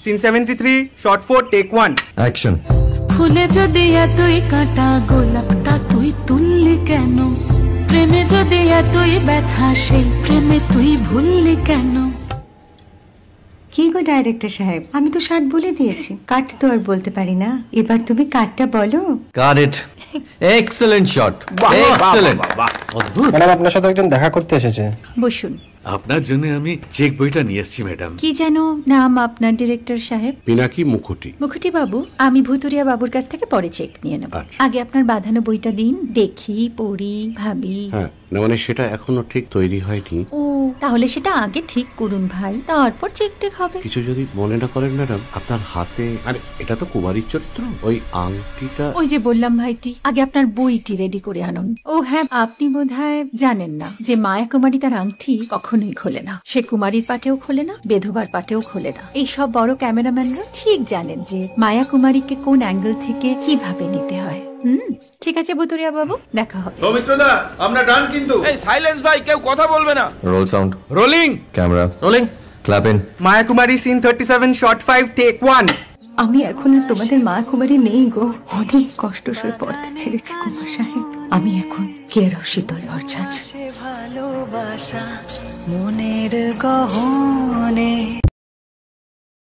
Scene 73 shot 4 take 1 action. ফুলে যদি এতই কাটা গোলাপটা তুই তুললি কেন? প্রেমে যদি এতই ব্যথা সেই প্রেমে তুই ভুললি কেন? কি গো ডাইরেক্টর সাহেব, আমি তো 60 বলে দিয়েছি, কাট তো আর বলতে পারি না, এবার তুমি কাটটা বলো। Got it. Excellent shot, excellent. অদ্ভুত। ম্যাডাম আপনার সাথে একজন দেখা করতে এসেছে। বসুন। আপনার জন্য আমি চেক বইটা নিয়ে এসেছি ম্যাডাম। কি যেন নাম আপনার ডিরেক্টর সাহেব? পিনাকি মুখোটি। মুখুটি বাবু, আমি ভুতুরিয়া বাবুর কাছ থেকে পরে চেক নিয়ে নেব। আগে আপনার বাঁধানো বইটা দিন, দেখি, পড়ি, ভাবি। হ্যাঁ, না মানে সেটা এখনো ঠিক তৈরি হয়নি। ও, তাহলে সেটা আগে ঠিক করুন ভাই, তারপর চেক টেক হবে। কিছু যদি মনে না করেন ম্যাডাম, আপনার হাতে, আরে এটা তো কুমারীর চরিত্র, ওই আংটিটা। ওই যে বললাম ভাইটি, আগে আপনার বইটি রেডি করে আনুন। ও হ্যাঁ, আপনি বোধহয় জানেন না যে মায়া কুমারী তার আংটি কখনোই খোলে না। সে কুমারীর পাটেও খোলে না, বেধবার পাটেও খোলে না। এই সব বড় ক্যামেরাম্যানরা ঠিক জানেন যে মায়া কুমারীকে কোন অ্যাঙ্গেল থেকে কিভাবে নিতে হয়। ঠিক আছে ভুতুরিয়া বাবু, দেখা হবে। সৌমিত্রদা, আমরা ডান কিন্তু। এই সাইলেন্স ভাই, কেউ কথা বলবে না। Roll sound. Rolling. Camera rolling. Clap in. Maya Kumari scene 37 shot 5 take 1। আমি এখন আর তোমাদের মা কুমারী নেই গো, অনেক কষ্ট সয়ে পর্দা ছেড়েছি কুমার সাহেব। আমি এখন কেরো শীতল ভরছাছ। ভালোবাসা মনের গহনে